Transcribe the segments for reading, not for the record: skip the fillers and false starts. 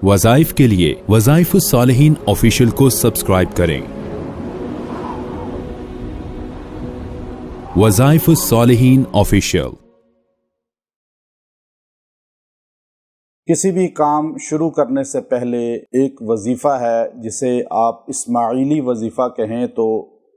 वज़ाइफ के लिए वज़ाइफ सालिहीन ऑफिशियल को सब्सक्राइब करें। वज़ाइफ सालिहीन ऑफिशियल। किसी भी काम शुरू करने से पहले एक वजीफ़ा है जिसे आप इस्माइली वजीफ़ा कहें तो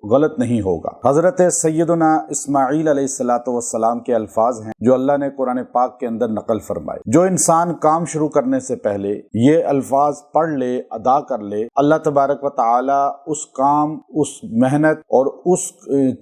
गलत नहीं होगा। हज़रत सैयदना इस्माइल अलैहिस्सलातु वस्सलाम के अल्फाज हैं जो अल्लाह ने कुरान पाक के अंदर नकल फरमाए। जो इंसान काम शुरू करने से पहले ये अल्फाज पढ़ ले, अदा कर ले, अल्लाह तबारक व तआला उस काम, उस मेहनत और उस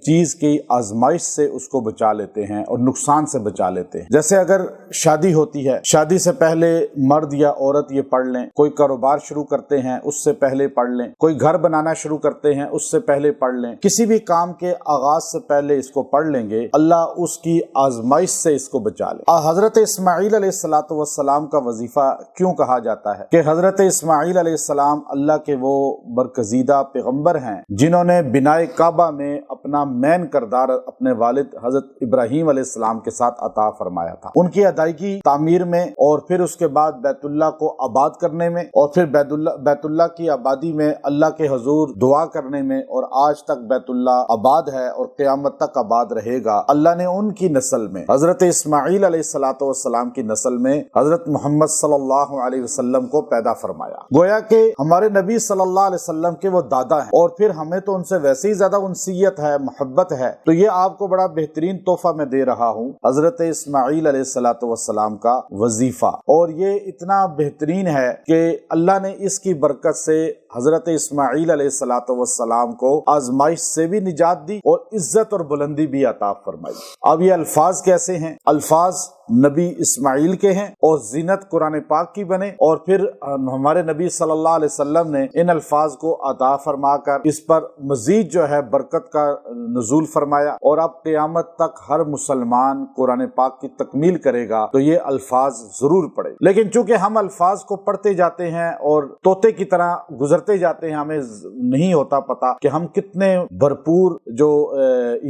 चीज़ की आजमाइश से उसको बचा लेते हैं और नुकसान से बचा लेते हैं। जैसे अगर शादी होती है, शादी से पहले मर्द या औरत ये पढ़ लें, कोई कारोबार शुरू करते हैं उससे पहले पढ़ लें, कोई घर बनाना शुरू करते हैं उससे पहले पढ़ लें, किसी भी काम के आगाज से पहले इसको पढ़ लेंगे, अल्लाह उसकी आजमाइश से इसको बचा ले। हजरत इस्माइल अलैहिस्सलातु वस्सलाम का वजीफा क्यों कहा जाता है कि हजरत इस्माइल अलैहिस्सलाम अल्लाह के वो बरकजीदा पैगंबर हैं जिन्होंने बिनाए काबा में अपना मैन करदार अपने वालिद हजरत इब्राहीम अलैहिस्सलाम के साथ अता फरमाया था। उनकी अदायगी तामीर में और फिर उसके बाद बैतुल्लाह को आबाद करने में और फिर बैतुल्लाह की आबादी में अल्लाह के हुजूर दुआ करने में, और आज तक बैतुल्लाह आबाद है और क़यामत तक आबाद रहेगा। अल्लाह ने उनकी नस्ल में हजरत इस्माइल अलैहिस्सलातु वस्सलाम की नस्ल में हजरत मोहम्मद सल्लल्लाहु अलैहि वसल्लम को पैदा फरमाया। गोया कि हमारे नबी सल्लल्लाहु अलैहि वसल्लम के वो दादा हैं और फिर हमें तो उनसे वैसे ही ज्यादा उनसीयत है, मोहब्बत है। तो ये आपको बड़ा बेहतरीन तोहफा मैं दे रहा हूँ, हजरत इस्माइल अलैहिस्सलातु वस्सलाम का वजीफा। और ये इतना बेहतरीन है कि अल्लाह ने इसकी बरकत से हजरत इस्माइल अलैहिस्सलातु वस्सलाम को आजमाइश से भी निजात दी और इज्जत और बुलंदी भी अता फरमाई। अब ये अल्फाज कैसे हैं? अल्फाज नबी इस्माइल के हैं और जीनत कुरान पाक की बने, और फिर हमारे नबी सल्लल्लाहु अलैहि वसल्लम ने इन अल्फाज को अता फरमाकर इस पर मजीद जो है बरकत का नुज़ूल फरमाया। और अब क़यामत तक हर मुसलमान कुरान पाक की तकमील करेगा तो ये अल्फाज जरूर पढ़े। लेकिन चूंकि हम अल्फाज को पढ़ते जाते हैं और तोते की तरह गुजरते जाते हैं, हमें नहीं होता पता कि हम कितने भरपूर जो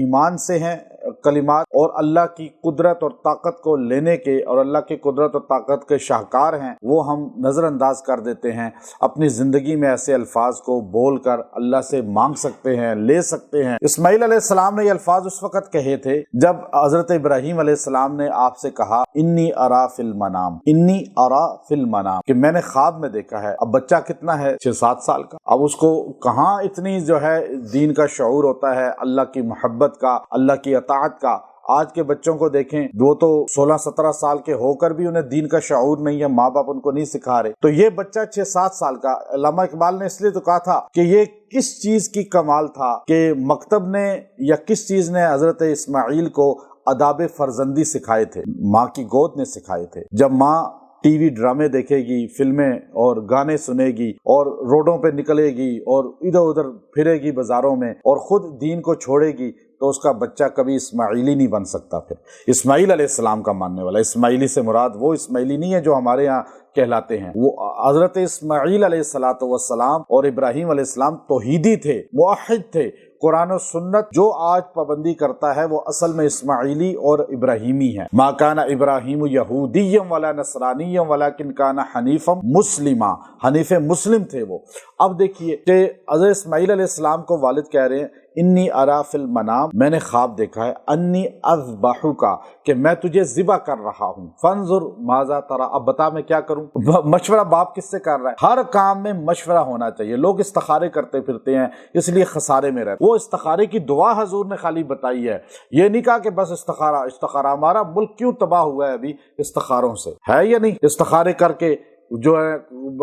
ईमान से हैं कलिमात और अल्लाह की कुदरत और ताकत को लेने के और अल्लाह की कुदरत और ताकत के शाहकार हैं, वो हम नज़रअंदाज कर देते हैं। अपनी ज़िंदगी में ऐसे अल्फाज को बोल कर अल्लाह से मांग सकते हैं, ले सकते हैं। इस्माइल अलैहिस्सलाम ने ये अल्फाज उस वक़्त कहे थे जब हज़रत इब्राहीम अलैहिस्सलाम ने आपसे कहा इन्नी अरा फिल मनाम, इन्नी अरा फिल मनाम, कि मैंने ख्वाब में देखा है। अब बच्चा कितना है? 6-7 साल का। अब उसको कहाँ इतनी जो है दीन का शऊर होता है, अल्लाह की मोहब्बत का, अल्लाह की अताअत का। आज के बच्चों को देखें, वो तो 16-17 साल के होकर भी उन्हें दीन का शऊर नहीं है, माँ बाप उनको नहीं सिखा रहे। तो ये बच्चा 6-7 साल का, अल्लामा इकबाल ने इसलिए तो कहा था कि ये किस चीज की कमाल था कि मकतब ने या किस चीज ने हजरत इस्माइल को अदाब फर्जंदी सिखाए थे, माँ की गोद ने सिखाए थे। जब माँ टीवी ड्रामे देखेगी, फिल्में और गाने सुनेगी और रोडों पे निकलेगी और इधर उधर फिरेगी बाजारों में और खुद दीन को छोड़ेगी, तो उसका बच्चा कभी इस्माइली नहीं बन सकता। फिर इस्माइल अलैहिस्सलाम का मानने वाला, इस्माइली से मुराद वो इस्माइली नहीं है जो हमारे यहाँ कहलाते हैं, वो हजरत इस्माइल अलैहिस्सलातु वस्सलाम और इब्राहीम अलैहिस्सलाम तौहीदी थे, मुवहिद थे। कुरान और सुन्नत जो आज पाबंदी करता है वो असल में इस्माइली और इब्राहीमी है। मा काना इब्राहीम यहूदिय्यम वला नसरानिय्यम वलाकिन काना हनीफम मुस्लिमा, हनीफ मुस्लिम थे वो। अब देखिए कि हज़रत इस्माइल अलैहिस्सलाम को वालिद कह रहे हैं इन्नी अरा फिल मनाम, मैंने ख्वाब देखा है, अन्नी अज़बहुका, कि मैं तुझे ज़िबा कर रहा हूँ, फंजुर माज़ा तरा, अब बता मैं क्या करूँ। मशवरा बाप किससे कर रहा है? हर काम में मशवरा होना चाहिए। लोग इस्तिखारे करते फिरते हैं इसलिए खसारे में रहते। वो इस्तिखारे की दुआ हजूर ने खाली बताई है, ये नहीं कहा कि बस इस्तिखारा। इस्तिखारा हमारा मुल्क क्यों तबाह हुआ है अभी इस्तिखारों से, है या नहीं? इस्तिखारे करके जो है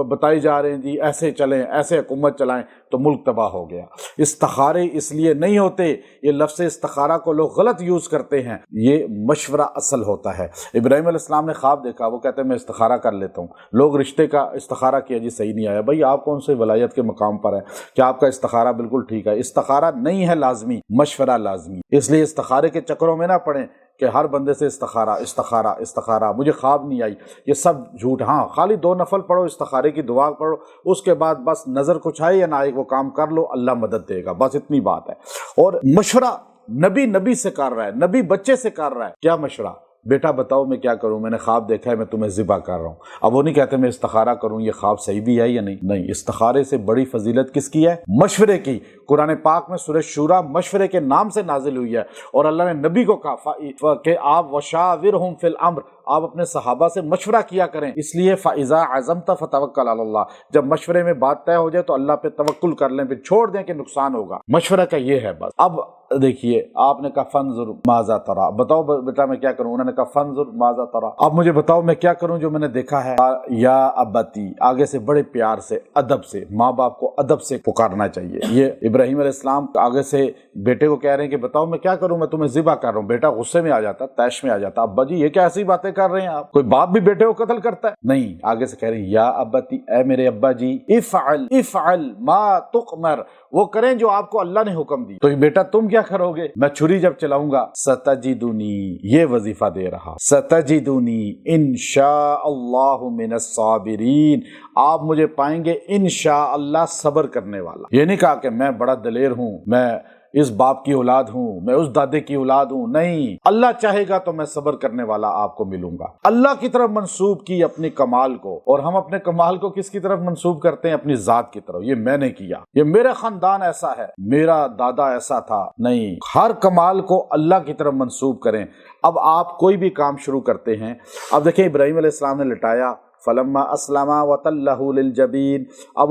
बताई जा रहे हैं जी ऐसे चलें, ऐसे हुकूमत चलाएं तो मुल्क तबाह हो गया। इस्तिखारे इसलिए नहीं होते, ये लफ्ज़ इस्तिखारा को लोग गलत यूज़ करते हैं, ये मशवरा असल होता है। इब्राहीम अलैहिस्सलाम ने ख्वाब देखा, वो कहते हैं मैं इस्तिखारा कर लेता हूँ। लोग रिश्ते का इस्तिखारा किया जी सही नहीं आया। भाई आप कौन से वलायत के मकाम पर है कि आपका इस्तिखारा बिल्कुल ठीक है? इस्तिखारा नहीं है लाजमी, मशवरा लाजमी। इसलिए इस्तिखारे के चक्करों में ना पड़ें कि हर बंदे से इस्तिखारा इस्तिखारा इस्तिखारा, मुझे ख्वाब नहीं आई, ये सब झूठ। हाँ, खाली 2 नफल पढ़ो, इस्तिखारे की दुआ पढ़ो, उसके बाद बस नज़र कुछ आए या ना आए वो काम कर लो, अल्लाह मदद देगा, बस इतनी बात है। और मशवरा नबी से कर रहा है, नबी बच्चे से कर रहा है। क्या मशवरा? بیٹا بتاؤ میں کیا کروں، میں نے خواب دیکھا ہے میں تمہیں ذبح کر رہا ہوں۔ اب وہ نہیں کہتے میں استخارہ کروں یہ خواب صحیح بھی ہے یا نہیں، استخارے سے بڑی فضیلت کس کی ہے؟ مشورے کی۔ قرآن پاک میں سورہ شورا مشورے کے نام سے نازل ہوئی ہے، اور اللہ نے نبی کو کہا کہ آپ وشاورہم فی الامر، آپ اپنے صحابہ سے مشورہ کیا کریں، اس لیے فاذا عزمت فتوکل علی اللہ، جب مشورے میں بات طے ہو جائے تو اللہ پہ توکل کر لیں، پھر چھوڑ دیں کہ نقصان ہوگا۔ مشورہ کا یہ ہے بس۔ اب دیکھیے آپ نے کہا فانظر ماذا ترى، بتاؤ بیٹا میں کیا کروں، انہوں نے کہا فانظر ماذا ترى، اب مجھے بتاؤ میں کیا کروں جو میں نے دیکھا ہے۔ یا ابتی، آگے سے بڑے پیار سے، ادب سے، ماں باپ کو ادب سے پکارنا چاہیے۔ یہ ابراہیم علیہ السلام آگے سے بیٹے کو کہہ رہے ہیں کہ بتاؤ میں کیا کروں، میں تمہیں ذبح کر رہا ہوں۔ بیٹا غصے میں آ جاتا، طیش میں آ جاتا، ابا جی یہ کیا ایسی باتیں کر رہے ہیں آپ، کوئی باپ بھی بیٹے کو قتل کرتا ہے؟ نہیں، آگے سے کہہ رہے ہیں یا ابتی، اے میرے ابا جی، افعل ما تؤمر، وہ کریں جو آپ کو اللہ نے حکم دی۔ تو بیٹا تم کیا کرو گے؟ میں چھری جب چلاؤں گا، ستجدونی، یہ وظیفہ دے رہا، ستجدونی انشاء اللہ من الصابرین، آپ مجھے پائیں گے انشاءاللہ صبر کرنے والا۔ یہ نہیں کہا کہ میں بڑا دلیر ہوں، میں اس باپ کی اولاد ہوں، میں اس دادے کی اولاد ہوں، نہیں، اللہ چاہے گا تو میں صبر کرنے والا آپ کو ملوں گا۔ اللہ کی طرف منسوب کی اپنی کمال کو، اور ہم اپنے کمال کو کس کی طرف منسوب کرتے ہیں؟ اپنی ذات کی طرف۔ یہ میں نے کیا، یہ میرے خاندان ایسا ہے، میرا دادا ایسا تھا، نہیں، ہر کمال کو اللہ کی طرف منسوب کریں۔ اب آپ کوئی بھی کام شروع کرتے ہیں، اب دیکھیں ابراہیم علیہ السلام نے لٹایا، فلما اسلم وتلہ للجبین، اب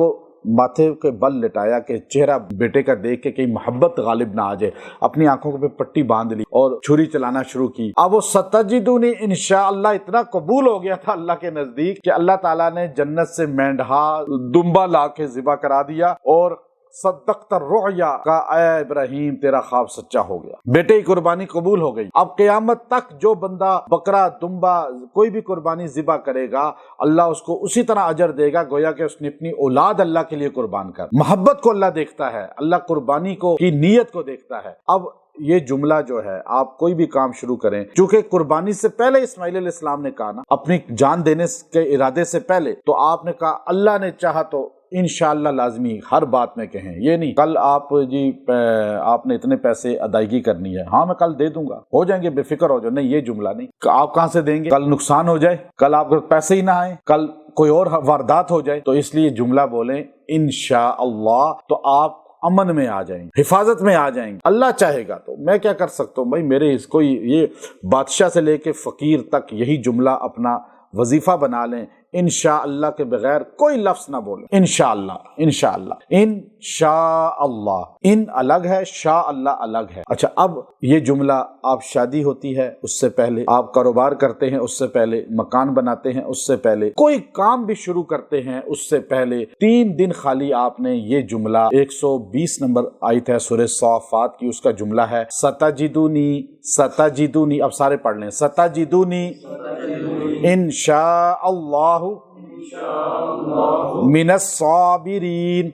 ماتھے کے بل لٹایا کہ چہرہ بیٹے کا دیکھ کے کہیں محبت غالب نہ آ جائے، اپنی آنکھوں پہ پٹی باندھ لی اور چھری چلانا شروع کی۔ اب وہ ستجدونی انشاءاللہ اتنا قبول ہو گیا تھا اللہ کے نزدیک کہ اللہ تعالیٰ نے جنت سے مینڈھا دمبا لا کے ذبح کرا دیا، اور صدقت الرؤیا کا اے ابراہیم تیرا خواب سچا ہو گیا، بیٹے کی قربانی قبول ہو گئی۔ اب قیامت تک جو بندہ بکرا، دمبا، کوئی بھی قربانی ذبح کرے گا، اللہ اس کو اسی طرح اجر دے گا گویا کہ اس نے اپنی اولاد اللہ کے لیے قربان کر۔ محبت کو اللہ دیکھتا ہے، اللہ قربانی کو کی نیت کو دیکھتا ہے۔ اب یہ جملہ جو ہے آپ کوئی بھی کام شروع کریں، چونکہ قربانی سے پہلے اسماعیل علیہ السلام نے کہا نا، اپنی جان دینے کے ارادے سے پہلے، تو آپ نے کہا اللہ نے چاہا تو انشاءاللہ لازمی ہر بات میں کہیں، یہ نہیں کل آپ آپ نے اتنے پیسے ادائیگی کرنی ہے، ہاں میں کل دے دوں گا، ہو جائیں گے، بے فکر ہو جاؤ، نہیں، یہ جملہ نہیں۔ آپ کہاں سے دیں گے؟ کل نقصان ہو جائے، کل آپ کو پیسے ہی نہ آئیں، کل کوئی اور واردات ہو جائے، تو اس لیے جملہ بولیں انشاءاللہ، تو آپ امن میں آ جائیں گے، حفاظت میں آ جائیں گے۔ اللہ چاہے گا تو میں کیا کر سکتا ہوں بھائی، میرے اس کو یہ بادشاہ سے لے کے فقیر تک یہی جملہ اپنا وظیفہ بنا لیں، انشاءاللہ کے بغیر کوئی لفظ نہ بولیں، انشاءاللہ، انشاءاللہ، انشاءاللہ، ان الگ ہے، شاء اللہ الگ ہے۔ اچھا، اب یہ جملہ آپ شادی ہوتی ہے اس سے پہلے، آپ کاروبار کرتے ہیں اس سے پہلے، مکان بناتے ہیں اس سے پہلے، کوئی کام بھی شروع کرتے ہیں اس سے پہلے 3 دن خالی آپ نے یہ جملہ 120 نمبر آیت ہے سورہ صافات کی، اس کا جملہ ہے ستجدونی، ستجدونی، اب سارے پڑھ لیں، ستجدونی انشاء اللہ من الصابرین۔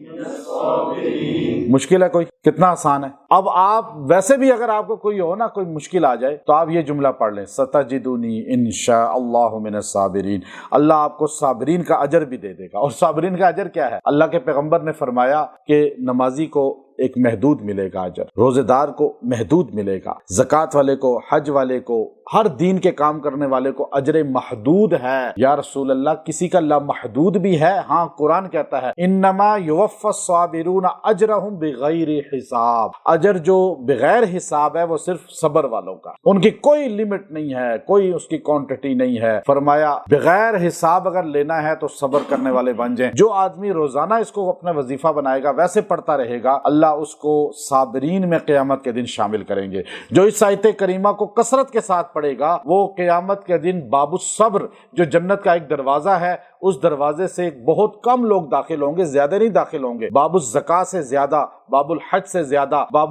مشکل ہے کوئی؟ کتنا آسان ہے۔ اب آپ ویسے بھی اگر آپ کو کوئی ہو نا، کوئی مشکل آ جائے تو آپ یہ جملہ پڑھ لیں، ستجدونی انشاء اللہ من الصابرین، اللہ آپ کو صابرین کا اجر بھی دے دے گا۔ اور صابرین کا اجر کیا ہے؟ اللہ کے پیغمبر نے فرمایا کہ نمازی کو ایک محدود ملے گا اجر، روزے دار کو محدود ملے گا، زکوٰۃ والے کو، حج والے کو، ہر دین کے کام کرنے والے کو اجر محدود ہے۔ یا رسول اللہ، کسی کا لامحدود بھی ہے؟ ہاں، قرآن کہتا ہے انما یوفی الصابرون اجرہم بغیر حساب، اجر جو بغیر حساب ہے وہ صرف صبر والوں کا، ان کی کوئی لمٹ نہیں ہے، کوئی اس کی کوانٹٹی نہیں ہے۔ فرمایا بغیر حساب اگر لینا ہے تو صبر کرنے والے بن جائیں۔ جو آدمی روزانہ اس کو اپنا وظیفہ بنائے گا، ویسے پڑھتا رہے گا، اللہ اس کو صابرین میں قیامت کے دن شامل کریں گے۔ جو اس آیت کریمہ کو کثرت کے ساتھ پڑھے گا وہ قیامت کے دن باب الصبر، جو جنت کا ایک دروازہ ہے، اس دروازے سے بہت کم لوگ داخل ہوں گے، زیادہ نہیں داخل ہوں گے، باب الزکاة سے زیادہ، باب الحج سے زیادہ، باب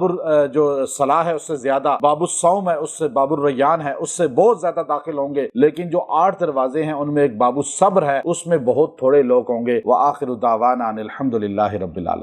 جو صلاح ہے اس سے زیادہ، باب الصوم ہے اس سے، باب الریان ہے اس سے بہت زیادہ داخل ہوں گے۔ لیکن جو 8 دروازے ہیں ان میں ایک باب الصبر ہے، اس میں بہت تھوڑے لوگ ہوں گے۔ وآخر دعوانا ان الحمد للہ رب العالمین۔